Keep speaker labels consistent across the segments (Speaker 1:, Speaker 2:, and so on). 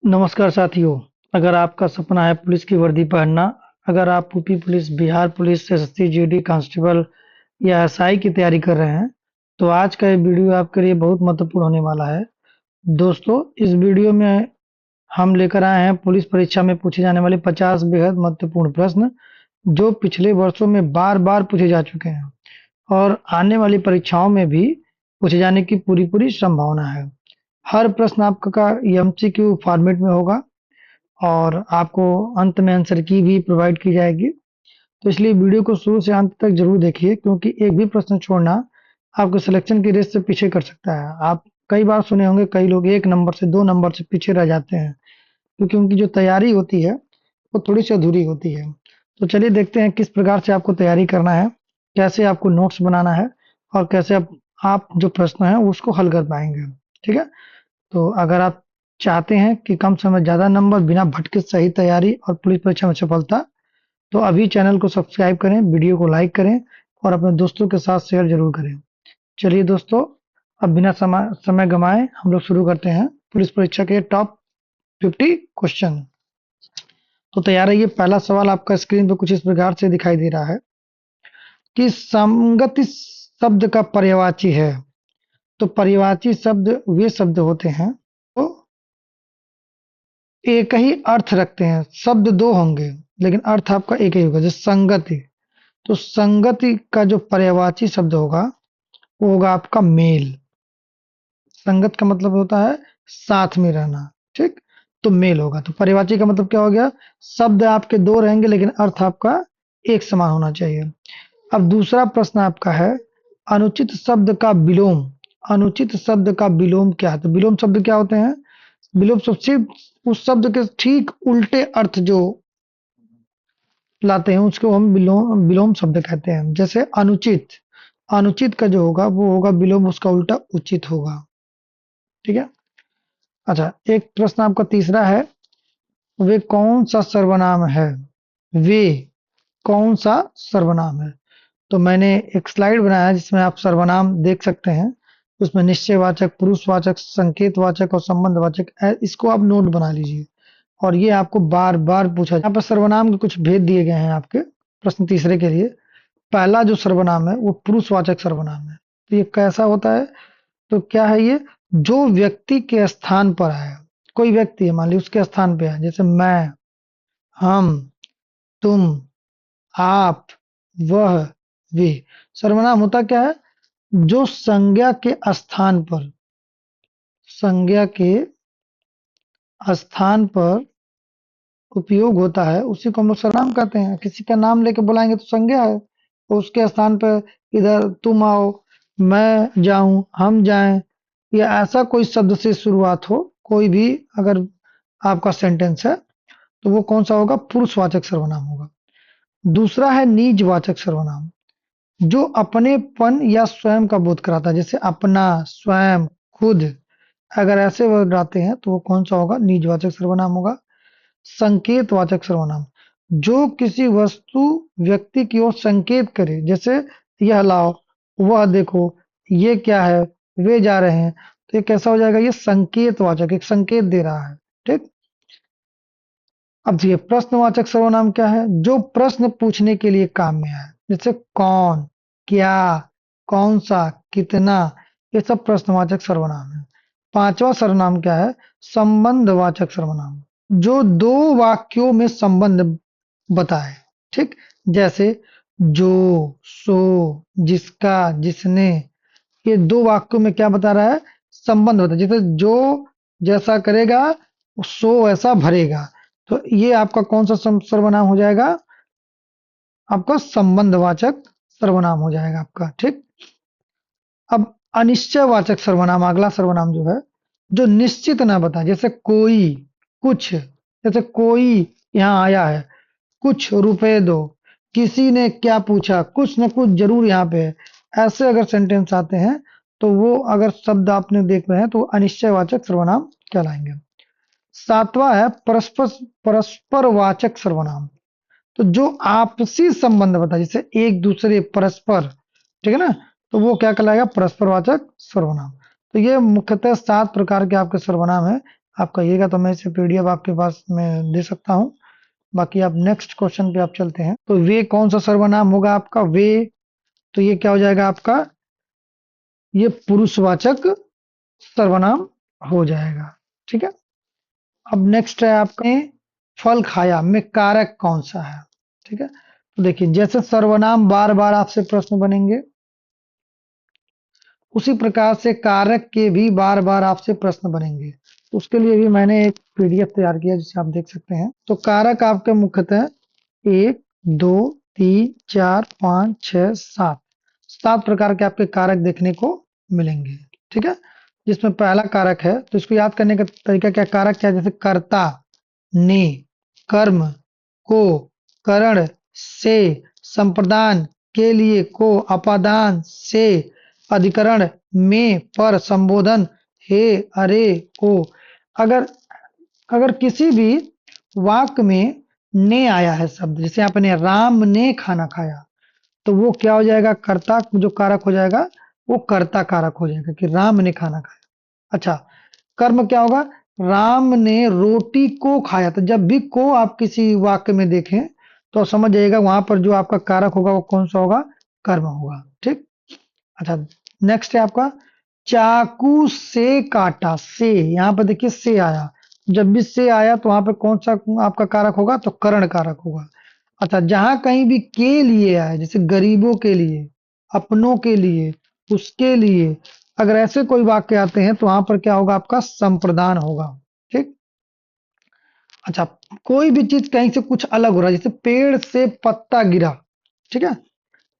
Speaker 1: नमस्कार साथियों। अगर आपका सपना है पुलिस की वर्दी पहनना, अगर आप UP police, Bihar police, SSC, GD constable या एसआई की तैयारी कर रहे हैं, तो आज का ये वीडियो आपके लिए बहुत महत्वपूर्ण होने वाला है। दोस्तों, इस वीडियो में हम लेकर आए हैं पुलिस परीक्षा में पूछे जाने वाले 50 बेहद महत्वपूर्ण प्रश्न, जो पिछले वर्षों में बार-बार पूछे जा चुके हैं और आने वाली परीक्षाओं में भी पूछे जाने की पूरी-पूरी संभावना है। हर प्रश्न आपका एमसीक्यू फॉर्मेट में होगा और आपको अंत में आंसर की भी प्रोवाइड की जाएगी। तो इसलिए वीडियो को शुरू से अंत तक जरूर देखिए, क्योंकि एक भी प्रश्न छोड़ना आपको सिलेक्शन की रेस से पीछे कर सकता है। आप कई बार सुने होंगे, कई लोग 1 नंबर से 2 नंबर से पीछे रह जाते हैं, क्योंकि उनकी जो तैयारी होती है वो थोड़ी सी अधूरी होती है। तो चलिए देखते हैं किस प्रकार से आपको तैयारी करना है, कैसे आपको नोट्स बनाना है और कैसे आप जो प्रश्न है उसको हल कर पाएंगे। ठीक है। तो अगर आप चाहते हैं कि कम समय में ज़्यादा नंबर, बिना भटके सही तैयारी और पुलिस परीक्षा में सफलता, तो अभी चैनल को सब्सक्राइब करें, वीडियो को लाइक करें और अपने दोस्तों के साथ शेयर ज़रूर करें। चलिए दोस्तों, अब बिना समय समय गंवाए हम लोग शुरू करते हैं पुलिस परीक्षा के टॉप 50 क्वेश्चन। तो तैयार रहिए। पहला सवाल आपका स्क्रीन पे कुछ इस प्रकार से दिखाई दे रहा है कि संगति शब्द का पर्यायवाची है। तो पर्यायवाची शब्द वे शब्द होते हैं तो एक ही अर्थ रखते हैं। शब्द दो होंगे लेकिन अर्थ आपका एक ही होगा। जैसे संगति, तो संगति का जो पर्यायवाची शब्द होगा वो होगा आपका मेल। संगत का मतलब होता है साथ में रहना। ठीक। तो मेल होगा। तो पर्यायवाची का मतलब क्या हो गया? शब्द आपके दो रहेंगे लेकिन अर्थ आपका एक समान होना चाहिए। अब दूसरा प्रश्न आपका है अनुचित शब्द का विलोम। अनुचित शब्द का विलोम क्या है? तो विलोम शब्द क्या होते हैं? विलोम शब्द सिर्फ उस शब्द के ठीक उल्टे अर्थ जो लाते हैं उसको हम विलोम विलोम शब्द कहते हैं। जैसे अनुचित, अनुचित का जो होगा वो होगा विलोम, उसका उल्टा उचित होगा। ठीक है। अच्छा, एक प्रश्न आपका तीसरा है, वे कौन सा सर्वनाम है? वे कौन सा सर्वनाम है? तो मैंने एक स्लाइड बनाया है जिसमें आप सर्वनाम देख सकते हैं। उसमें निश्चयवाचक, पुरुषवाचक, संकेतवाचक और संबंधवाचक है। इसको आप नोट बना लीजिए और ये आपको बार बार पूछा। यहाँ पर सर्वनाम के कुछ भेद दिए गए हैं आपके प्रश्न तीसरे के लिए। पहला जो सर्वनाम है वो पुरुषवाचक सर्वनाम है। तो ये कैसा होता है? तो क्या है ये? जो व्यक्ति के स्थान पर है। कोई व्यक्ति है, मान लीजिए उसके स्थान पे है, जैसे मैं, हम, तुम, आप, वह, वे। सर्वनाम होता क्या है? जो संज्ञा के स्थान पर, संज्ञा के स्थान पर उपयोग होता है उसी को हम लोग सर्वनाम कहते हैं। किसी का नाम लेके बुलाएंगे तो संज्ञा है। तो उसके स्थान पर इधर तुम आओ, मैं जाऊं, हम जाएं, या ऐसा कोई शब्द से शुरुआत हो, कोई भी अगर आपका सेंटेंस है तो वो कौन सा होगा? पुरुषवाचक सर्वनाम होगा। दूसरा है निजवाचक सर्वनाम, जो अपनेपन या स्वयं का बोध कराता है। जैसे अपना, स्वयं, खुद, अगर ऐसे वर्ड आते हैं तो वो कौन सा होगा? निजवाचक सर्वनाम होगा। संकेतवाचक सर्वनाम, जो किसी वस्तु, व्यक्ति की ओर संकेत करे। जैसे यह लाओ, वह देखो, ये क्या है, वे जा रहे हैं। तो ये कैसा हो जाएगा? ये संकेतवाचक, एक संकेत दे रहा है। ठीक। अब ये प्रश्नवाचक सर्वनाम क्या है? जो प्रश्न पूछने के लिए काम में आए। जैसे कौन, क्या, कौन सा, कितना, ये सब प्रश्नवाचक सर्वनाम है। पांचवा सर्वनाम क्या है? संबंधवाचक सर्वनाम, जो दो वाक्यों में संबंध बताए। ठीक। जैसे जो, सो, जिसका, जिसने, ये दो वाक्यों में क्या बता रहा है? संबंध बता। जैसे जो जैसा करेगा सो वैसा भरेगा। तो ये आपका कौन सा सर्वनाम हो जाएगा? आपका संबंधवाचक सर्वनाम हो जाएगा आपका। ठीक। अब अनिश्चयवाचक सर्वनाम, अगला सर्वनाम जो है, जो निश्चित ना बताए। जैसे कोई, कुछ, जैसे कोई यहाँ आया है, कुछ रुपए दो, किसी ने क्या पूछा, कुछ न कुछ जरूर यहाँ पे है। ऐसे अगर सेंटेंस आते हैं तो वो अगर शब्द आपने देख रहे हैं तो अनिश्चयवाचक सर्वनाम कहलाएंगे। सातवां है परस्पर परस्पर वाचक सर्वनाम, तो जो आपसी संबंध बताए, जैसे एक दूसरे, परस्पर। ठीक है ना? तो वो क्या कहलाएगा? परस्परवाचक सर्वनाम। तो ये मुख्यतः 7 प्रकार के आपके सर्वनाम है। आप कहिएगा तो मैं इसे पीडीएफ आपके पास मैं दे सकता हूँ। बाकी आप नेक्स्ट क्वेश्चन पे आप चलते हैं। तो वे कौन सा सर्वनाम होगा आपका? वे, तो ये क्या हो जाएगा आपका? ये पुरुषवाचक सर्वनाम हो जाएगा। ठीक है। अब नेक्स्ट है आपका फल खाया में कारक कौन सा है? ठीक है। तो देखिए, जैसे सर्वनाम बार बार आपसे प्रश्न बनेंगे, उसी प्रकार से कारक के भी बार बार आपसे प्रश्न बनेंगे। उसके लिए भी मैंने एक पीडीएफ तैयार किया जिसे आप देख सकते हैं। तो कारक आपके मुख्यतः 1, 2, 3, 4, 5, 6, 7, 7 प्रकार के आपके कारक देखने को मिलेंगे। ठीक है। जिसमें पहला कारक है, तो इसको याद करने का तरीका क्या? कारक क्या है? जैसे कर्ता, ने, कर्म, को, करण, से, संप्रदान, के लिए, को, अपादान, से, अधिकरण, में, पर, संबोधन, हे, अरे, को। अगर अगर किसी भी वाक्य में ने आया है शब्द, जैसे आपने राम ने खाना खाया, तो वो क्या हो जाएगा? कर्ता जो कारक हो जाएगा, वो कर्ता कारक हो जाएगा कि राम ने खाना खाया। अच्छा, कर्म क्या होगा? राम ने रोटी को खाया। तो जब भी को आप किसी वाक्य में देखें, तो समझ जाइएगा वहां पर जो आपका कारक होगा वो कौन सा होगा? कर्म होगा। ठीक। अच्छा, नेक्स्ट है आपका चाकू से काटा। से, यहाँ पर देखिए से आया। जब भी से आया तो वहां पर कौन सा आपका कारक होगा? तो करण कारक होगा। अच्छा, जहां कहीं भी के लिए आए, जैसे गरीबों के लिए, अपनों के लिए, उसके लिए, अगर ऐसे कोई वाक्य आते हैं तो वहां पर क्या होगा? आपका संप्रदान होगा। ठीक। अच्छा, कोई भी चीज कहीं से कुछ अलग हो रहा है, जैसे पेड़ से पत्ता गिरा। ठीक है।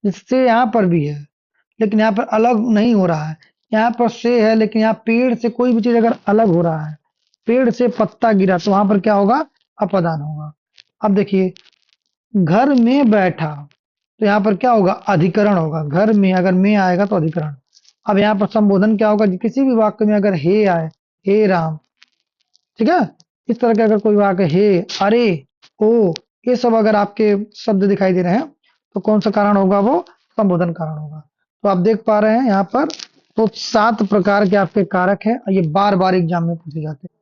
Speaker 1: जिससे यहाँ पर भी है, लेकिन यहाँ पर अलग नहीं हो रहा है। यहाँ पर से है, लेकिन यहाँ पेड़ से कोई भी चीज अगर अलग हो रहा है, पेड़ से पत्ता गिरा, तो वहां पर क्या होगा? अपदान होगा। अब देखिए, घर में बैठा, तो यहाँ पर क्या होगा? अधिकरण होगा। घर में अगर में आएगा तो अधिकरण। अब यहाँ पर संबोधन क्या होगा? किसी भी वाक्य में अगर हे आए, हे राम, ठीक है, इस तरह के अगर कोई वाक्य, हे, अरे, ओ, ये सब अगर आपके शब्द दिखाई दे रहे हैं, तो कौन सा कारण होगा? वो संबोधन कारण होगा। तो आप देख पा रहे हैं यहाँ पर, तो 7 प्रकार के आपके कारक हैं, और ये बार बार एग्जाम में पूछे जाते हैं।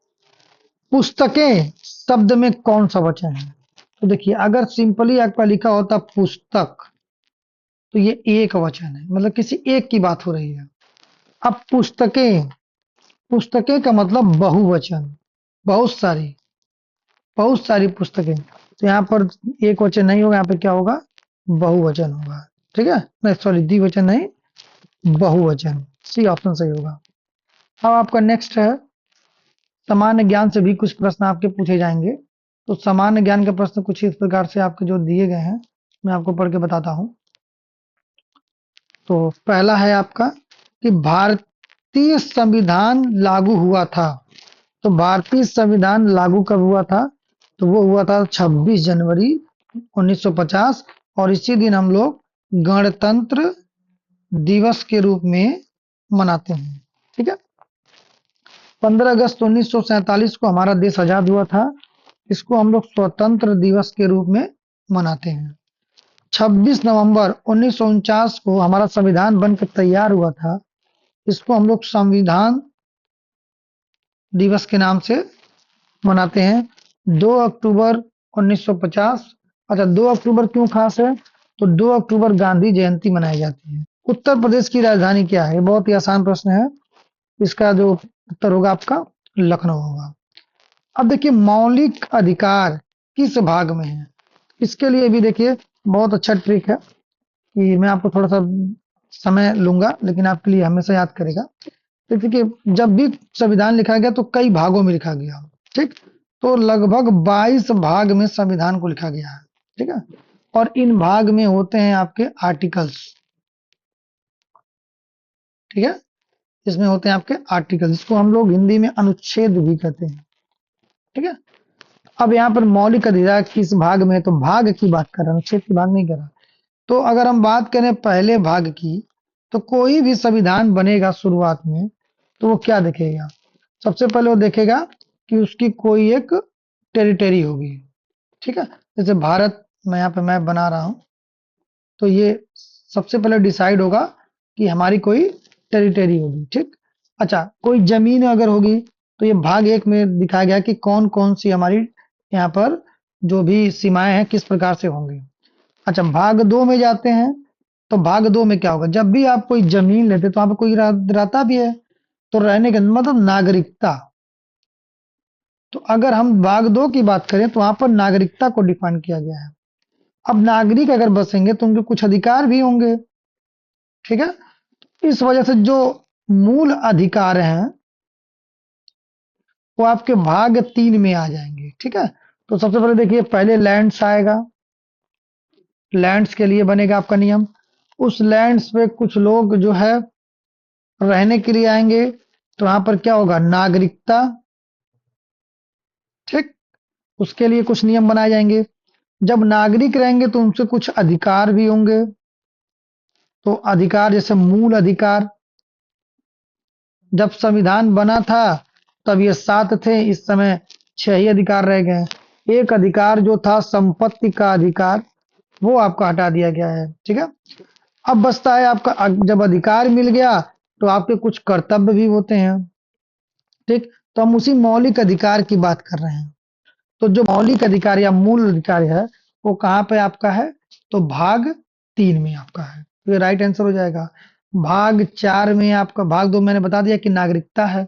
Speaker 1: पुस्तकें शब्द में कौन सा वचन है? तो देखिए, अगर सिंपली आपका लिखा होता पुस्तक, तो ये एक वचन है, मतलब किसी एक की बात हो रही है। अब पुस्तकें, पुस्तकें का मतलब बहुवचन, बहुत सारी, बहुत सारी पुस्तकें। तो यहाँ पर एक वचन नहीं होगा, यहाँ पे क्या होगा? बहुवचन होगा। ठीक है। नहीं, सॉरी, द्विवचन नहीं, बहुवचन। सी ऑप्शन सही होगा। अब आपका नेक्स्ट है, सामान्य ज्ञान से भी कुछ प्रश्न आपके पूछे जाएंगे। तो सामान्य ज्ञान के प्रश्न कुछ इस प्रकार से आपके जो दिए गए हैं, मैं आपको पढ़ के बताता हूँ। तो पहला है आपका कि भारतीय संविधान लागू हुआ था। तो भारतीय संविधान लागू कब हुआ था? तो वो हुआ था 26 जनवरी 1950, और इसी दिन हम लोग गणतंत्र दिवस के रूप में मनाते हैं। ठीक है। 15 अगस्त 1947 को हमारा देश आजाद हुआ था। इसको हम लोग स्वतंत्र दिवस के रूप में मनाते हैं। 26 नवंबर 1949 को हमारा संविधान बनकर तैयार हुआ था। इसको हम लोग संविधान दिवस के नाम से मनाते हैं। 2 अक्टूबर 1950, अच्छा, 2 अक्टूबर क्यों खास है? तो 2 अक्टूबर गांधी जयंती मनाई जाती है। उत्तर प्रदेश की राजधानी क्या है? बहुत ही आसान प्रश्न है। इसका जो उत्तर होगा आपका लखनऊ होगा। अब देखिए, मौलिक अधिकार किस भाग में है? इसके लिए भी देखिए बहुत अच्छा ट्रिक है कि मैं आपको थोड़ा सा समय लूंगा, लेकिन आपके लिए हमेशा याद करेगा। तो देखिए, जब भी संविधान लिखा गया तो कई भागों में लिखा गया। ठीक। तो लगभग 22 भाग में संविधान को लिखा गया है। ठीक है। और इन भाग में होते हैं आपके आर्टिकल्स। ठीक है। इसमें होते हैं आपके आर्टिकल्स, इसको हम लोग हिंदी में अनुच्छेद भी कहते हैं। ठीक है। अब यहाँ पर मौलिक अधिकार किस भाग में है? तो भाग की बात कर रहा हूं, अनुच्छेद की बात नहीं कर रहा। तो अगर हम बात करें पहले भाग की, तो कोई भी संविधान बनेगा शुरुआत में, तो वो क्या देखेगा? सबसे पहले वो देखेगा कि उसकी कोई एक टेरिटरी होगी। ठीक है। जैसे भारत, मैं यहाँ पे मैप बना रहा हूँ, तो ये सबसे पहले डिसाइड होगा कि हमारी कोई टेरिटरी होगी। ठीक। अच्छा, कोई जमीन अगर होगी, तो ये भाग 1 में दिखाया गया कि कौन-कौन सी हमारी यहाँ पर जो भी सीमाएँ हैं किस प्रकार से होंगी। अच्छा, भाग 2 में जाते हैं, तो भाग 2 में क्या होगा? जब भी आप कोई ज़मीन लेते हैं तो वहाँ पे कोई रहता भी है, तो रहने का मतलब नागरिकता। तो अगर हम भाग 2 की बात करें तो वहाँ पर नागरिकता को डिफाइन किया गया है। अब नागरिक अगर बसेंगे तो उनके कुछ अधिकार भी होंगे, ठीक है? इस वजह से जो मूल अधिकार हैं, वो आपके भाग 3 में आ जाएँगे, ठीक है? तो सबसे पहले देखिए पहले लैंड्स आएगा, लैंड्स के लिए बनेगा आपका नियम। उस लैंड्स पे कुछ लोग जो है रहने के लिए आएँगे, तो वहाँ पर क्या होगा? नागरिकता, ठीक? उसके लिए कुछ नियम बनाए जाएँगे। जब नागरिक रहेंगे तो उनसे कुछ अधिकार भी होंगे। तो अधिकार जैसे मूल अधिकार, जब संविधान बना था तब ये 7 थे, इस समय 6 ही अधिकार रह गए हैं। एक अधिकार जो था संपत्ति का अधिकार, वो आपका हटा दिया गया है, ठीक है? अब बचता है आपका जब अधिकार मिल गया तो आपके कुछ कर्तव्य भी होते हैं, ठीक? तो हम उसी मौलिक अधिकार की बात कर रहे हैं। तो जो मौलिक अधिकार या मूल अधिकार है, वो कहाँ पे आपका है? तो भाग 3 में आपका है। तो ये राइट आंसर हो जाएगा। भाग 4 में आपका, भाग 2 मैंने बता दिया कि नागरिकता है।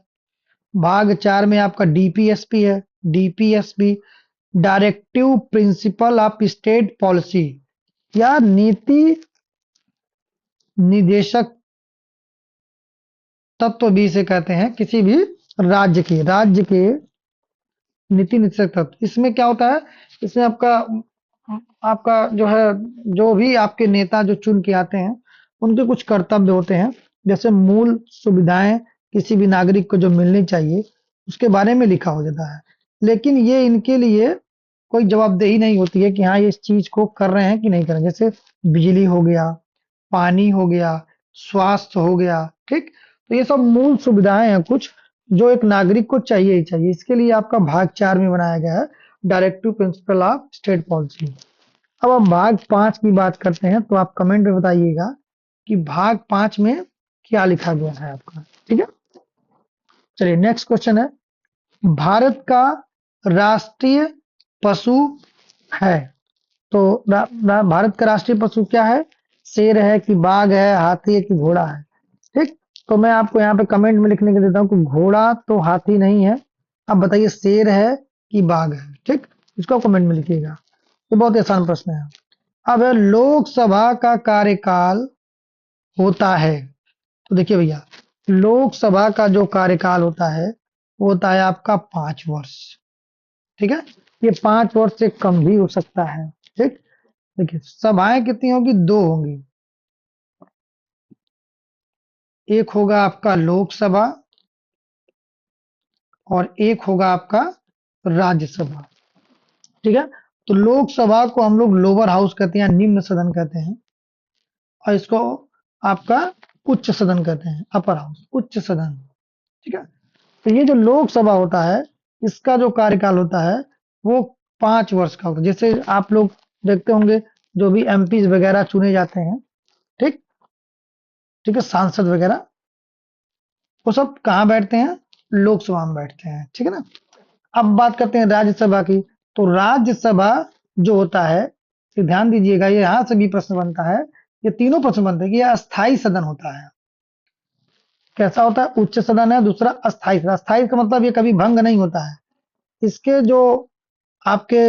Speaker 1: भाग 4 में आपका डीपीएसपी है। DPSP directive principle of state policy या नीति निदेशक तत्व भी इसे कहते हैं, किसी भी राज्य के नीति निश्चय तत्व। इसमें क्या होता है? इसमें आपका आपका जो है, जो भी आपके नेता जो चुन के आते हैं, उनके कुछ कर्तव्य होते हैं। जैसे मूल सुविधाएं किसी भी नागरिक को जो मिलनी चाहिए, उसके बारे में लिखा हो जाता है। लेकिन ये इनके लिए कोई जवाबदेही नहीं होती है कि हाँ ये इस चीज को कर रहे हैं कि नहीं कर रहे हैं। जैसे बिजली हो गया, पानी हो गया, स्वास्थ्य हो गया, ठीक? तो ये सब मूल सुविधाएं हैं कुछ, जो एक नागरिक को चाहिए ही चाहिए। इसके लिए आपका भाग 4 में बनाया गया है, directive principle of state policy. अब हम भाग 5 की बात करते हैं, तो आप कमेंट में बताइएगा कि भाग 5 में क्या लिखा गया है आपका, ठीक है? चलिए नेक्स्ट क्वेश्चन है, भारत का राष्ट्रीय पशु है। तो भारत का राष्ट्रीय पशु क्या है? शेर है कि बाघ है, हाथी है कि घोड़ा है, ठीक? तो मैं आपको यहाँ पे कमेंट में लिखने के देता हूँ कि घोड़ा तो हाथी नहीं है। अब बताइए शेर है कि बाघ है, ठीक? इसको कमेंट में लिखिएगा। ये बहुत ही आसान प्रश्न है। अब है लोकसभा का कार्यकाल होता है। तो देखिए भैया, लोकसभा का जो कार्यकाल होता है वो होता है आपका 5 वर्ष, ठीक है? ये 5 वर्ष से कम भी हो सकता है, ठीक? देखिए सभाएं कितनी होगी? 2 होंगी। एक होगा आपका लोकसभा और एक होगा आपका राज्यसभा, ठीक है? तो लोकसभा को हम लोग लोअर हाउस कहते हैं, निम्न सदन कहते हैं, और इसको आपका उच्च सदन कहते हैं, अपर हाउस, उच्च सदन, ठीक है? तो ये जो लोकसभा होता है, इसका जो कार्यकाल होता है वो 5 वर्ष का होता है। जैसे आप लोग देखते होंगे जो भी एमपी वगैरह चुने जाते हैं, ठीक, ठीक है, सांसद वगैरह, वो सब कहाँ बैठते हैं? लोकसभा में बैठते हैं, ठीक है ना? अब बात करते हैं राज्यसभा की। तो राज्यसभा जो होता है, ये ध्यान दीजिएगा, ये यहाँ से भी प्रश्न बनता है, ये तीनों प्रश्न बनते हैं कि यह अस्थाई सदन होता है। कैसा होता है? उच्च सदन है, दूसरा अस्थाई सदन। अस्थाई का मतलब ये कभी भंग नहीं होता है। इसके जो आपके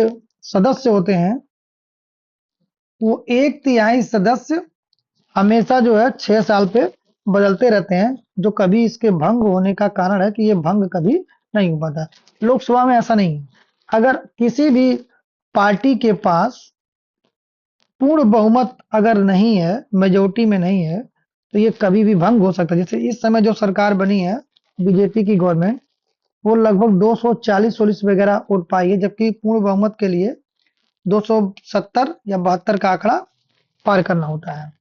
Speaker 1: सदस्य होते हैं, वो 1/3 सदस्य हमेशा जो है 6 साल पे बदलते रहते हैं, जो कभी इसके भंग होने का कारण है कि ये भंग कभी नहीं हो पाता। लोकसभा में ऐसा नहीं है। अगर किसी भी पार्टी के पास पूर्ण बहुमत अगर नहीं है, मेजोरिटी में नहीं है, तो ये कभी भी भंग हो सकता है। जैसे इस समय जो सरकार बनी है, बीजेपी की गवर्नमेंट, वो लगभग 240 वगैरह वोट पाई है, जबकि पूर्ण बहुमत के लिए 270 या 72 का आंकड़ा पार करना होता है।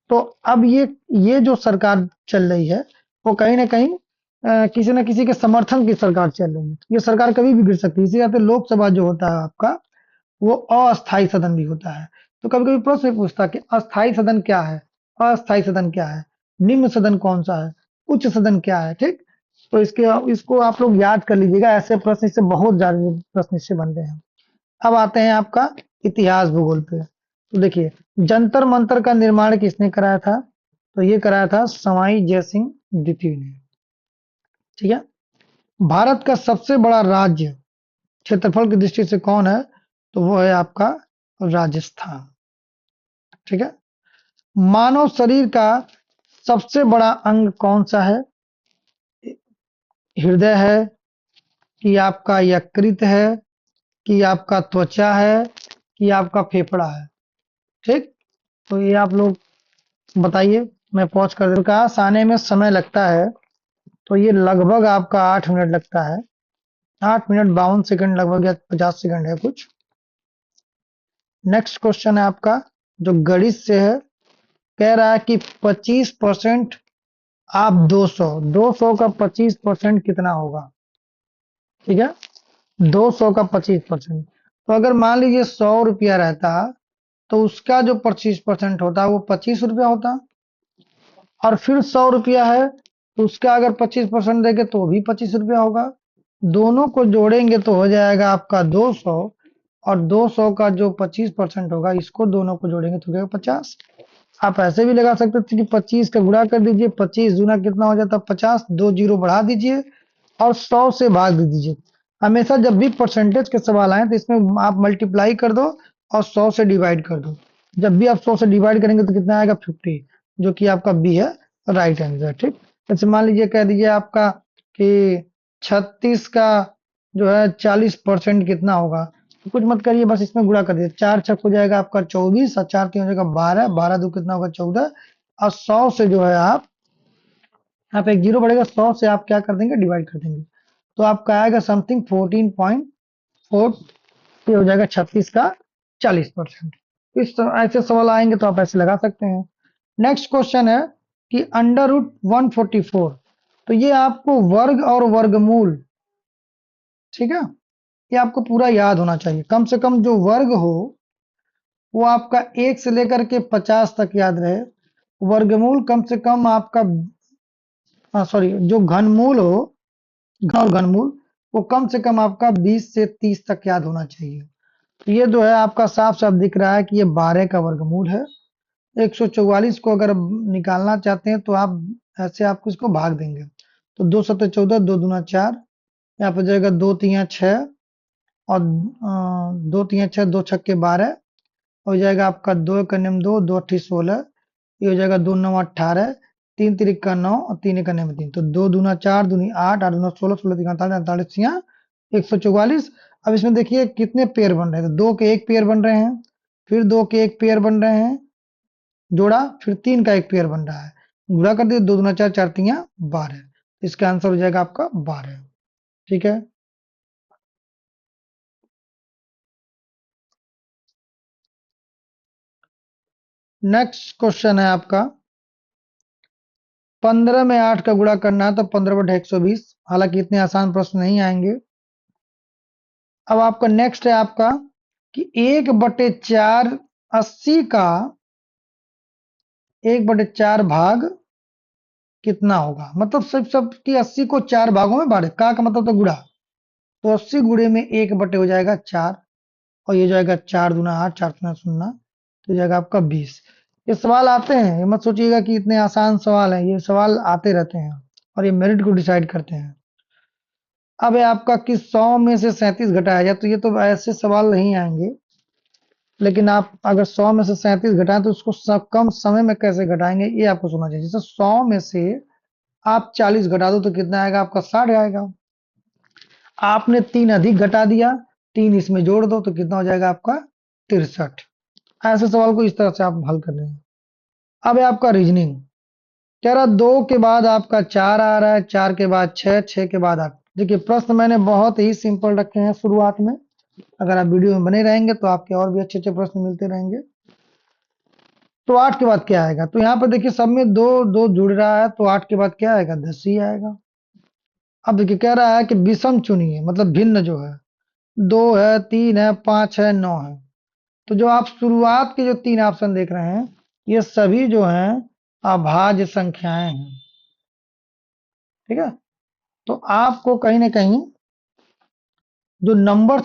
Speaker 1: तो अब ये जो सरकार चल रही है, वो कहीं ना कहीं किसी न किसी के समर्थन की सरकार चल रही है। ये सरकार कभी भी गिर सकती है। इसी तरह से लोकसभा जो होता है आपका, वो अस्थाई सदन भी होता है। तो कभी कभी प्रश्न पूछता है कि अस्थाई सदन क्या है, अस्थाई सदन क्या है, निम्न सदन कौन सा है, उच्च सदन क्या है, ठीक? तो इसको आप लोग याद कर लीजिएगा, ऐसे प्रश्न इससे बहुत ज्यादा प्रश्न इससे बनते हैं। अब आते हैं आपका इतिहास भूगोल पे। तो देखिए, जंतर मंतर का निर्माण किसने कराया था? तो ये कराया था सवाई जयसिंह द्वितीय ने। ठीक है। भारत का सबसे बड़ा राज्य क्षेत्रफल की दृष्टि से कौन है? तो वो है आपका राजस्थान। ठीक है। मानव शरीर का सबसे बड़ा अंग कौन सा है? हृदय है, कि आपका यकृत है, कि आपका त्वचा है, कि आपका फेफड़ा है? ठीक। तो ये आप लोग बताइए, मैं पहुंच कर विकास आने में समय लगता है, तो ये लगभग आपका 8 मिनट लगता है। 8 मिनट 52 सेकंड लगभग, या 50 सेकंड है कुछ। नेक्स्ट क्वेश्चन है आपका, जो गणित से है। कह रहा है कि 25% आप 200, 200 का 25% कितना होगा? ठीक है। 200 का 25%, तो अगर मान लीजिए 100 रुपया रहता, तो उसका जो 25% होता वो 25 रुपया होता। और फिर 100 रुपया है, तो उसका अगर 25% देंगे तो भी 25 रुपया होगा। दोनों को जोड़ेंगे तो हो जाएगा आपका 200, और 200 का जो 25% होगा, इसको दोनों को जोड़ेंगे तो हो जाएगा 50। आप ऐसे भी लगा सकते थे कि 25 का गुणा कर दीजिए, 25 दूना कितना हो जाता? 50, 2 जीरो बढ़ा दीजिए और 100 से भाग दे दीजिए। हमेशा जब भी परसेंटेज के सवाल आए तो इसमें आप मल्टीप्लाई कर दो और 100 से डिवाइड कर दो। जब भी आप 100 से डिवाइड करेंगे तो कितना आएगा? 50, जो कि आपका बी है, राइट आंसर। ठीक। जैसे मान लीजिए कह दीजिए आपका कि 36 का जो है 40% कितना होगा? तो कुछ मत करिए, बस इसमें गुणा कर दीजिए। 4 छक हो जाएगा आपका 24, और 4 तीन हो जाएगा 12, 12 दो कितना होगा? 14। और 100 से जो है आप यहाँ पे एक जीरो बढ़ेगा, 100 से आप क्या कर देंगे? डिवाइड कर देंगे। तो आपका आएगा समथिंग 14.4, ये हो जाएगा 36 का 40%। ऐसे सवाल आएंगे तो आप ऐसे लगा सकते हैं। नेक्स्ट क्वेश्चन है कि अंडर रूट 144, तो ये आपको वर्ग और वर्गमूल, ठीक है, ये आपको पूरा याद होना चाहिए। कम से कम जो वर्ग हो वो आपका 1 से लेकर के 50 तक याद रहे। वर्गमूल कम से कम आपका, सॉरी, जो घनमूल हो, घन और घनमूल, वो कम से कम आपका 20 से 30 तक याद होना चाहिए। तो ये जो है आपका साफ साफ दिख रहा है कि ये 12 का वर्गमूल है। 144 को अगर निकालना चाहते हैं तो आप ऐसे आप इसको भाग देंगे, तो 2 सत्ते 14, 2 दूना 4, यहाँ पर जाएगा 2 तिया 6, और 2 तिया 6, 2 छक्के 12, हो जाएगा आपका 2 एक नियम 2, 2 अट्ठी 16, ये हो जाएगा 2 9 18, 3 तिरिक का 9, और 3 एक नियम 3, तो 2 दूना 4 दूनी 8, 8 दूना 16, 16 तिरिक 48, 48 यहाँ 144। अब इसमें देखिए कितने पेयर बन रहे हैं, तो 2 के एक पेयर बन रहे हैं, फिर 2 के एक पेयर बन रहे हैं, जोड़ा, फिर 3 का एक पेयर बन रहा है, गुणा कर दिए, 2 दूना 4, 4 तिया 12। इसका आंसर हो जाएगा आपका 12। ठीक है। नेक्स्ट क्वेश्चन है आपका, 15 में 8 का गुणा करना है तो 15/120। हालांकि इतने आसान प्रश्न नहीं आएंगे। अब आपका नेक्स्ट है आपका कि 1/4 80 का 1/4 भाग कितना होगा? मतलब सिर्फ सब की 80 को 4 भागों में बांटे, का मतलब तो गुड़ा, तो 80 गुड़े में 1 हो जाएगा 4, और ये जाएगा 4 दूना 8, 4 दूना 0, तो जाएगा आपका 20। ये सवाल आते हैं, ये मत सोचिएगा कि इतने आसान सवाल हैं, ये सवाल आते रहते हैं और ये मेरिट को डिसाइड करते हैं। अब है आपका कि 100 में से 37 घटाया जाए, तो ये तो ऐसे सवाल नहीं आएंगे, लेकिन आप अगर 100 में से 37 घटाएं तो उसको कम समय में कैसे घटाएंगे ये आपको सोचना चाहिए। जैसे 100 में से आप 40 घटा दो तो कितना आएगा? आपका 60 आएगा। आपने 3 अधिक घटा दिया, 3 इसमें जोड़ दो तो कितना हो जाएगा? आपका 63। ऐसे सवाल को इस तरह से आप हल कर रहे हैं। अब है आपका रीजनिंग। कह रहा 2 के बाद आपका 4 आ रहा है, 4 के बाद 6, 6 के बाद 8। देखिए प्रश्न मैंने बहुत ही सिंपल रखे हैं शुरुआत में, अगर आप वीडियो में बने रहेंगे तो आपके और भी अच्छे अच्छे प्रश्न मिलते रहेंगे। तो 8 के बाद क्या आएगा? तो यहाँ पर देखिए सब में दो दो जुड़ रहा है, तो 8 के बाद क्या आएगा? 10 ही आएगा। अब देखिए कह रहा है कि विषम चुनिए, मतलब भिन्न जो है, 2 है, 3 है, 5 है, 9 है। तो जो आप शुरुआत के जो 3 ऑप्शन देख रहे हैं, ये सभी जो हैं अभाज्य संख्याएं हैं। ठीक है। तो आपको कहीं ना कहीं जो नंबर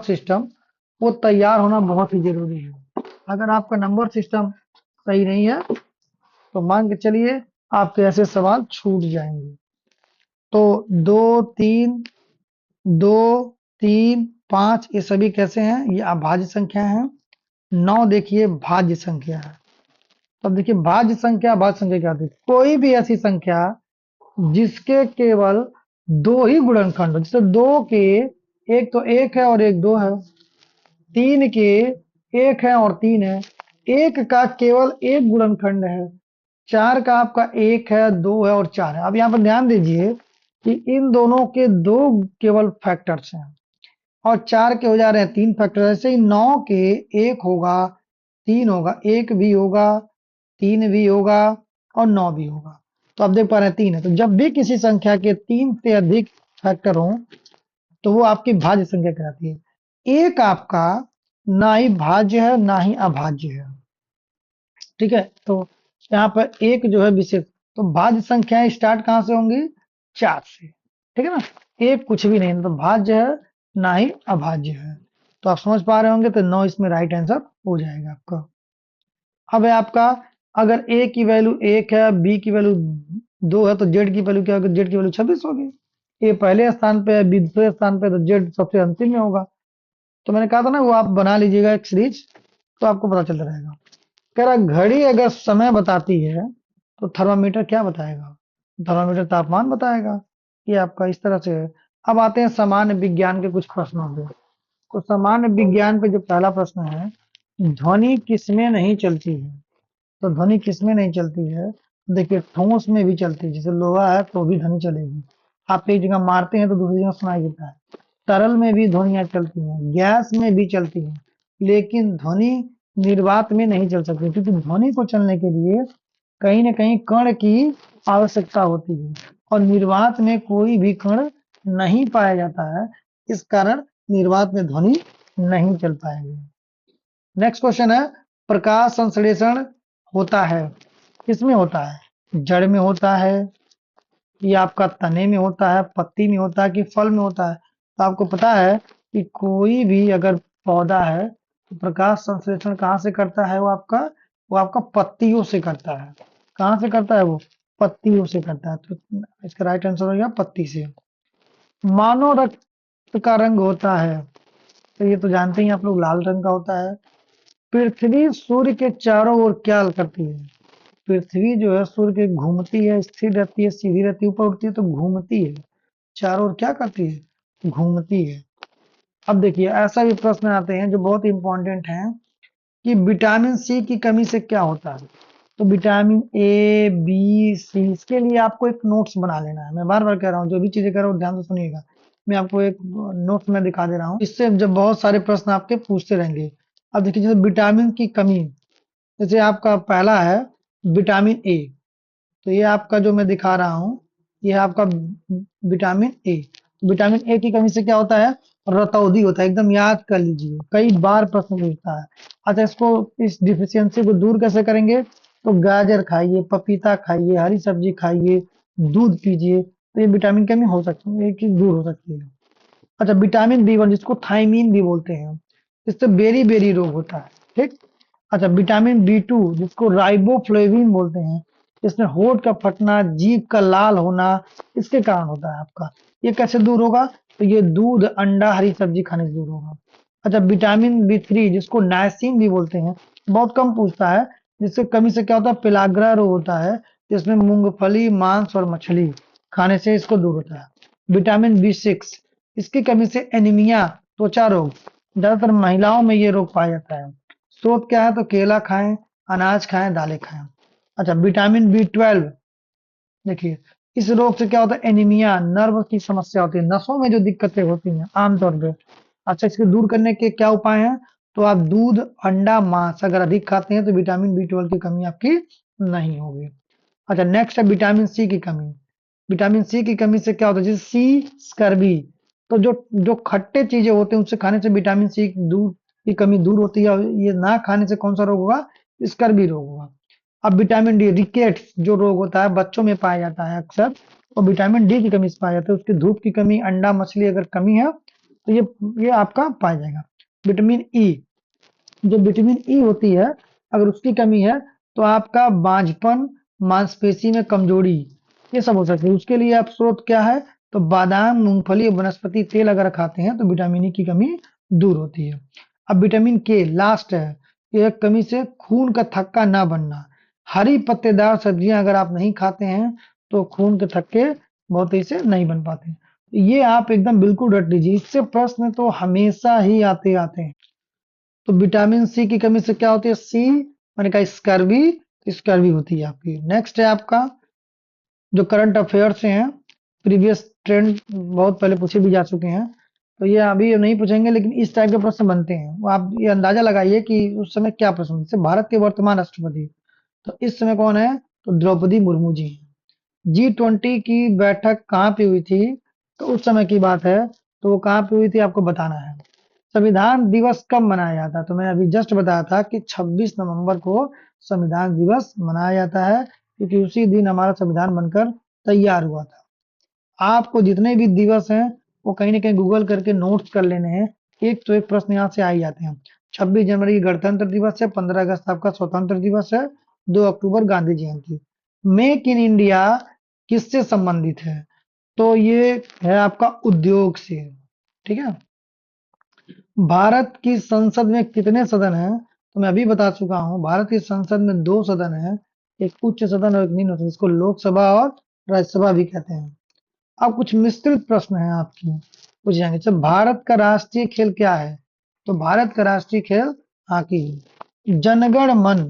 Speaker 1: सिस्टम वो तैयार होना बहुत ही जरूरी है। अगर आपका नंबर सिस्टम सही नहीं है तो मान के चलिए आपके ऐसे सवाल छूट जाएंगे। तो दो, तीन, दो, तीन, पांच, ये सभी कैसे हैं? ये अभाज्य संख्या है। 9 देखिए भाज्य संख्या है। तब देखिए भाज्य संख्या भाज्य संख्या क्या होती है? कोई भी ऐसी संख्या जिसके केवल दो ही गुणनखंड हो, जैसे दो के एक तो एक है और एक दो है, तीन के एक है और तीन है, एक का केवल एक गुणनखंड है, चार का आपका एक है, दो है और चार है। अब यहाँ पर ध्यान दीजिए कि इन दोनों के दो केवल फैक्टर्स हैं और चार के हो जा रहे हैं तीन फैक्टर। ऐसे ही नौ के एक होगा, तीन होगा, एक भी होगा, तीन भी होगा और नौ भी होगा। तो आप देख पा रहे हैं तीन है। तो जब भी किसी संख्या के तीन से अधिक फैक्टर हो तो वो आपकी भाज्य संख्या कहलाती है। एक आपका ना ही भाज्य है ना ही अभाज्य है, ठीक है। तो यहाँ पर एक जो है विशेष, तो भाज्य संख्याएं स्टार्ट कहाँ से होंगी? चार से, ठीक है ना। एक कुछ भी नहीं, तो भाज्य है ना ही अभाज्य है। तो आप समझ पा रहे होंगे, तो 9 इसमें राइट आंसर हो जाएगा आपका। अब है आपका, अगर ए की वैल्यू एक है, बी की वैल्यू दो है, तो जेड की वैल्यू क्या होगी? जेड की वैल्यू 26 होगी। ए पहले स्थान पे है, बी दूसरे स्थान पे है, तो जेड सबसे अंतिम में होगा। तो मैंने कहा था ना, वो आप बना लीजिएगा एक सीरीज, तो आपको पता चलता रहेगा। कह रहा घड़ी अगर समय बताती है तो थर्मामीटर क्या बताएगा? थर्मामीटर तापमान बताएगा। ये आपका इस तरह से है। अब आते हैं सामान्य विज्ञान के कुछ प्रश्नों पे। तो सामान्य विज्ञान पे जो पहला प्रश्न है, ध्वनि किसमें नहीं चलती है? तो ध्वनि किसमें नहीं चलती है? देखिए ठोस में भी चलती है, जैसे लोहा है तो भी ध्वनि चलेगी। आप एक जगह मारते हैं तो दूसरी जगह सुनाई देता है। तरल में भी ध्वनियाँ चलती हैं, गैस में भी चलती हैं, लेकिन ध्वनि निर्वात में नहीं चल सकती, क्योंकि ध्वनि को चलने के लिए कहीं न कहीं कण की आवश्यकता होती है और निर्वात में कोई भी कण नहीं पाया जाता है। इस कारण निर्वात में ध्वनि नहीं चल पाएगी। नेक्स्ट क्वेश्चन है, प्रकाश संश्लेषण होता है किसमें होता है? जड़ में होता है, या आपका तने में होता है, पत्ती में होता है कि फल में होता है? तो आपको पता है कि कोई भी अगर पौधा है तो प्रकाश संश्लेषण कहाँ से करता है? वो आपका पत्तियों से करता है। कहाँ से करता है? वो पत्तियों से करता है। तो इसका राइट आंसर हो गया पत्ती से। मानव रक्त का रंग होता है, तो ये तो जानते ही आप लोग, लाल रंग का होता है। पृथ्वी सूर्य के चारों ओर क्या करती है? पृथ्वी जो है सूर्य के घूमती है, स्थिर रहती है, सीधी रहती है, ऊपर उठती है तो घूमती है। चारों ओर क्या करती है? घूमती है। अब देखिए ऐसा भी प्रश्न आते हैं जो बहुत इंपॉर्टेंट हैं कि विटामिन सी की कमी से क्या होता है? तो विटामिन ए, बी, सी, इसके लिए आपको एक नोट्स बना लेना है। मैं बार बार कह रहा हूँ, जो भी चीजें कर रहा हूँ ध्यान से सुनिएगा। मैं आपको एक नोट्स में दिखा दे रहा हूँ, इससे जब बहुत सारे प्रश्न आपके पूछते रहेंगे। अब देखिए जैसे विटामिन की कमी, जैसे आपका पहला है विटामिन ए, तो ये आपका जो मैं दिखा रहा हूँ, ये है आपका विटामिन ए। विटामिन ए की कमी से क्या होता है? रतौंधी होता है। एकदम याद कर लीजिए, कई बार प्रश्न पूछता है। अच्छा, इसको, इस डिफिशियंसी को दूर कैसे करेंगे? तो गाजर खाइए, पपीता खाइए, हरी सब्जी खाइए, दूध पीजिए, तो ये विटामिन की कमी हो सकती है, कि दूर हो सकती है। अच्छा, विटामिन बी वन जिसको थायमीन भी बोलते हैं, इससे बेरी बेरी रोग होता है, ठीक। अच्छा, विटामिन बी टू जिसको राइबोफ्लेविन बोलते हैं, इसमें होंठ का फटना, जीभ का लाल होना, इसके कारण होता है आपका। ये कैसे दूर होगा? तो ये दूध, अंडा, हरी सब्जी खाने से दूर होगा। अच्छा, विटामिन बी थ्री जिसको नायसिन भी बोलते हैं, बहुत कम पूछता है, जिससे कमी से क्या होता है? पेलाग्रा रोग होता है, जिसमें मूंगफली, मांस और मछली खाने से इसको दूर होता है। विटामिन बी सिक्स, इसकी कमी से एनीमिया, त्वचा रोग, ज्यादातर महिलाओं में ये रोग पाया जाता है। स्रोत क्या है? तो केला खाएं, अनाज खाएं, दालें खाएं। अच्छा, विटामिन बी ट्वेल्व, देखिए इस रोग से क्या होता है? एनीमिया, नर्व की समस्या होती है, नसों में जो दिक्कतें होती हैं आमतौर पे। अच्छा, इसको दूर करने के क्या उपाय हैं? तो आप दूध, अंडा, मांस अगर अधिक खाते हैं तो विटामिन बी ट्वेल्व की कमी आपकी नहीं होगी। अच्छा, नेक्स्ट है विटामिन सी की कमी। विटामिन सी की कमी से क्या होता है? जैसे सी स्कर्वी, तो जो जो खट्टे चीजें होते हैं उससे खाने से विटामिन सी दूर की कमी दूर होती है, और ये ना खाने से कौन सा रोग होगा? स्कर्वी रोग होगा। अब विटामिन डी, रिकेट्स जो रोग होता है बच्चों में पाया जाता है अक्सर, और विटामिन डी की कमी से पाया जाता है। उसकी धूप की कमी, अंडा मछली अगर कमी है तो ये आपका पाया जाएगा। विटामिन ई, जो विटामिन ई होती है अगर उसकी कमी है तो आपका बांझपन, मांसपेशी में कमजोरी, ये सब हो सकती है। उसके लिए आप स्रोत क्या है, तो बादाम, मूंगफली और वनस्पति तेल अगर खाते हैं तो विटामिन ई की कमी दूर होती है। अब विटामिन के लास्ट है, यह कमी से खून का थक्का ना बनना। हरी पत्तेदार सब्जियां अगर आप नहीं खाते हैं तो खून के थक्के बहुत ही से नहीं बन पाते। ये आप एकदम बिल्कुल रट लीजिए, इससे प्रश्न तो हमेशा ही आते आते हैं। तो विटामिन सी की कमी से क्या होती है, सी मैंने कहा स्कर्वी, स्कर्वी होती है आपकी। नेक्स्ट है आपका जो करंट अफेयर से हैं, प्रीवियस ट्रेंड बहुत पहले पूछे भी जा चुके हैं, तो ये अभी नहीं पूछेंगे, लेकिन इस टाइप के प्रश्न बनते हैं। वो आप ये अंदाजा लगाइए कि उस समय क्या प्रश्न, जैसे भारत के वर्तमान राष्ट्रपति तो इस समय कौन है, तो द्रौपदी मुर्मू जी हैं। G20 की बैठक कहाँ पे हुई थी, तो उस समय की बात है, तो वो कहाँ पे हुई थी आपको बताना है। संविधान दिवस कब मनाया जाता है, तो मैंने अभी जस्ट बताया था कि 26 नवंबर को संविधान दिवस मनाया जाता है, क्योंकि उसी दिन हमारा संविधान बनकर तैयार हुआ था। आपको जितने भी दिवस हैं वो कहीं ना कहीं गूगल करके नोट्स कर लेने हैं, एक तो एक प्रश्न यहाँ से आ ही जाते हैं। 26 जनवरी गणतंत्र दिवस है, 15 अगस्त आपका स्वतंत्र दिवस है, 2 अक्टूबर गांधी जयंती। मेक इन इंडिया किससे संबंधित है, तो ये है आपका उद्योग से। ठीक है। भारत की संसद में कितने सदन हैं, तो मैं अभी बता चुका हूं, भारत की संसद में 2 सदन हैं, एक उच्च सदन और एक निम्न सदन, इसको लोकसभा और राज्यसभा भी कहते हैं। अब कुछ मिश्रित प्रश्न हैं आपकी पूछ जाएंगे। अच्छा, भारत का राष्ट्रीय खेल क्या है, तो भारत का राष्ट्रीय खेल हॉकी है। जनगण मन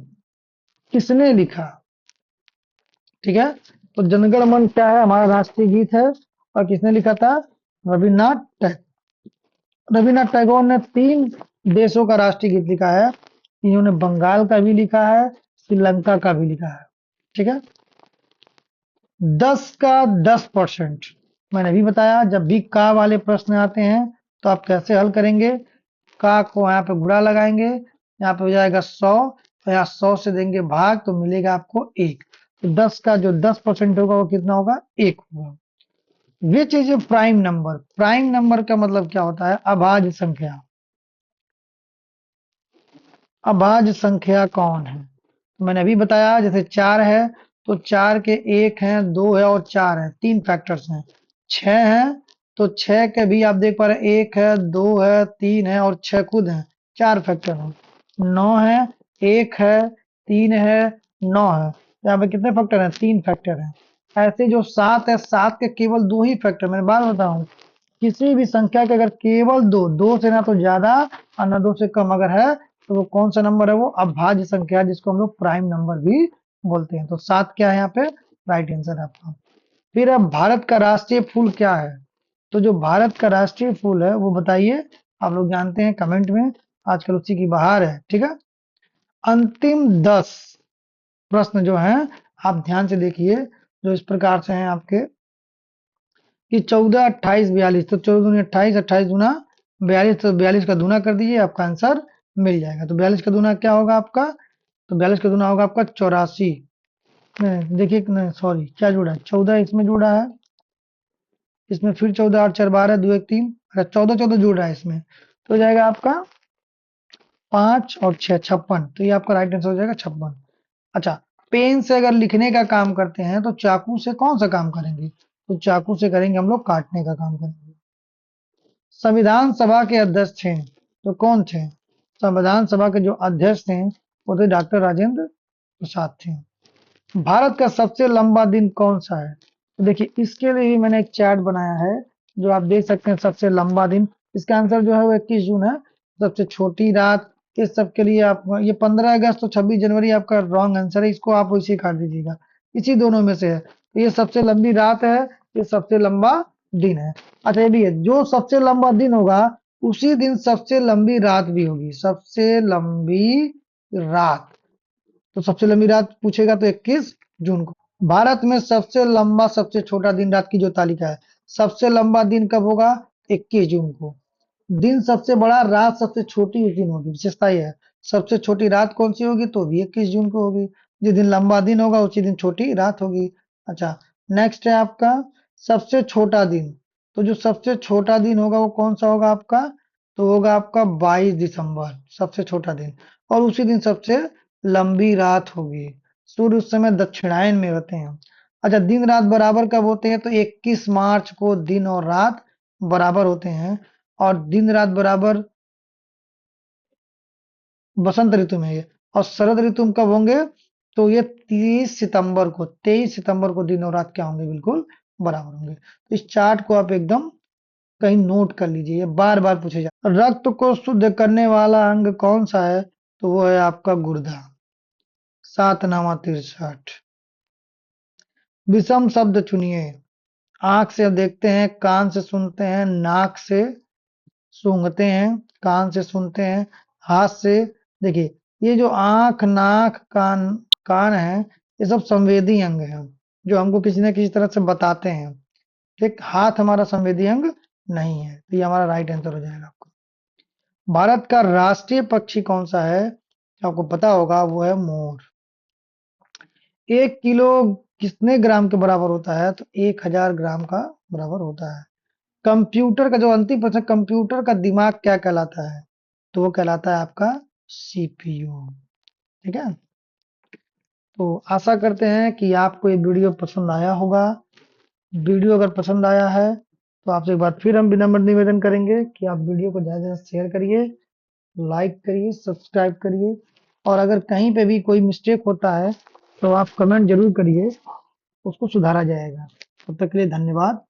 Speaker 1: किसने लिखा, ठीक है, तो जनगण मन क्या है, हमारा राष्ट्रीय गीत है, और किसने लिखा था, रविन्द्रनाथ टैगोर। रविन्द्रनाथ टैगोर ने 3 देशों का राष्ट्रीय गीत लिखा है, इन्होंने बंगाल का भी लिखा है, श्रीलंका का भी लिखा है। ठीक है। 10 का 10%, मैंने अभी बताया जब भी का वाले प्रश्न आते हैं तो आप कैसे हल करेंगे। का को यहाँ पे गुणा लगाएंगे, यहाँ पे हो जाएगा 100, तो यहाँ 100 से देंगे भाग तो मिलेगा आपको 1। तो 10 का जो 10% होगा वो कितना होगा, 1 होगा। Which is a prime number, prime number का मतलब क्या होता है, अभाज्य संख्या। अभाज्य संख्या कौन है, मैंने अभी बताया, जैसे 4 है तो 4 के 1 है, 2 है और 4 है, 3 फैक्टर्स हैं। 6 है तो 6 के भी आप देख पा रहे हैं, 1 है, 2 है, 3 है और 6 खुद है, 4 फैक्टर हैं। 9 है, 1 है, 3 है, 9 है, यहाँ पे कितने फैक्टर हैं, 3 फैक्टर हैं। ऐसे जो 7 है, 7 के केवल 2 ही फैक्टर, मैंने बात बताऊं, किसी भी संख्या के अगर केवल दो से ना तो ज्यादा और ना 2 से कम अगर है, तो वो कौन सा नंबर है, वो अभाज्य संख्या है, जिसको हम लोग प्राइम नंबर भी बोलते हैं। तो 7 क्या है यहाँ पे, राइट आंसर है आपका। फिर अब भारत का राष्ट्रीय फूल क्या है, तो जो भारत का राष्ट्रीय फूल है वो बताइए, आप लोग जानते हैं कमेंट में, आजकल उसी की बहार है। ठीक है। अंतिम 10 प्रश्न जो हैं आप ध्यान से देखिए, जो इस प्रकार से हैं आपके, कि 14, 28, 42, तो 14 दूनी 28, 28 दूना 42, तो 42 का दूना कर दीजिए, आपका आंसर मिल जाएगा। तो 42 का दूना क्या होगा आपका, तो 42 का दूना होगा आपका 84। नहीं देखिए, नहीं सॉरी, क्या जुड़ा है, 14 इसमें जुड़ा है, इसमें फिर 14, 8 4 12, 2 1 3, अरे 14 14 जुड़ रहा है इसमें, तो हो जाएगा आपका 5 और 6 56, तो ये आपका राइट आंसर हो जाएगा 56। अच्छा, पेन से अगर लिखने का काम करते हैं तो चाकू से कौन सा काम करेंगे, तो चाकू से करेंगे हम लोग काटने का काम करेंगे। संविधान सभा के अध्यक्ष थे तो कौन थे, संविधान सभा के जो अध्यक्ष थे वो थे डॉक्टर राजेंद्र प्रसाद थे। भारत का सबसे लंबा दिन कौन सा है, तो देखिए इसके लिए भी मैंने एक चार्ट बनाया है, जो आप देख सकते हैं। सबसे लंबा दिन, इसका आंसर जो है वो 21 जून है। सबसे छोटी रात, इस सब के लिए आप ये 15 अगस्त और 26 जनवरी आपका रॉन्ग आंसर है, इसको आप इसे काट दीजिएगा, इसी दोनों में से है। तो ये सबसे लंबी रात है, ये सबसे लंबा दिन है। अच्छा ये भी है, जो सबसे लंबा दिन होगा उसी दिन सबसे लंबी रात भी होगी, सबसे लंबी रात। तो सबसे लंबी रात पूछेगा तो 21 जून को। भारत में सबसे लंबा सबसे छोटा दिन रात की जो तालिका है, सबसे लंबा दिन कब होगा, 21 जून को। दिन सबसे बड़ा, रात सबसे छोटी उस दिन होगी, विशेषता यह है। सबसे छोटी रात कौन सी होगी, तो भी 21 जून को होगी। जिस दिन लंबा दिन होगा उसी दिन छोटी रात होगी। अच्छा, नेक्स्ट है आपका सबसे छोटा दिन। तो जो सबसे छोटा दिन होगा वो कौन सा होगा आपका? तो होगा आपका 22 दिसंबर, सबसे छोटा दिन। और उसी दिन सबसे लंबी रात होगी। सूर्य उस समय दक्षिणायन में होते हैं। अच्छा, दिन रात बराबर कब होते हैं? तो 21 मार्च को दिन और रात बराबर होते हैं। और दिन रात बराबर बसंत ऋतु में है। और शरद ऋतु में कब होंगे? तो ये 23 सितंबर को दिन और रात क्या होंगे? बिल्कुल बराबर होंगे। तो इस चार्ट को आप एकदम कहीं नोट कर लीजिए, ये बार बार पूछे जा रक्त को शुद्ध करने वाला अंग कौन सा है? तो वो है आपका गुर्दा। 7 विषम शब्द चुनिए। आंख से देखते हैं, कान से सुनते हैं, नाक से सूंघते हैं, कान से सुनते हैं, हाथ से। देखिए, ये जो आंख, नाक, कान है, ये सब संवेदी अंग है, जो हमको किसी न किसी तरह से बताते हैं। ठीक, हाथ हमारा संवेदी अंग नहीं है, तो ये हमारा राइट आंसर हो जाएगा आपको। भारत का राष्ट्रीय पक्षी कौन सा है? आपको पता होगा, वो है मोर। 1 किलो कितने ग्राम के बराबर होता है? तो 1000 ग्राम का बराबर होता है। कंप्यूटर का जो अंतिम प्रश्न, कंप्यूटर का दिमाग क्या कहलाता है? तो वो कहलाता है आपका सीपीयू। ठीक है, तो आशा करते हैं कि आपको ये वीडियो पसंद आया होगा। वीडियो अगर पसंद आया है तो आपसे एक बार फिर हम विनम्र निवेदन करेंगे कि आप वीडियो को ज़्यादा से ज़्यादा शेयर करिए, लाइक करिए, सब्सक्राइब करिए। और अगर कहीं पे भी कोई मिस्टेक होता है तो आप कमेंट जरूर करिए, उसको सुधारा जाएगा। तब तक के लिए धन्यवाद।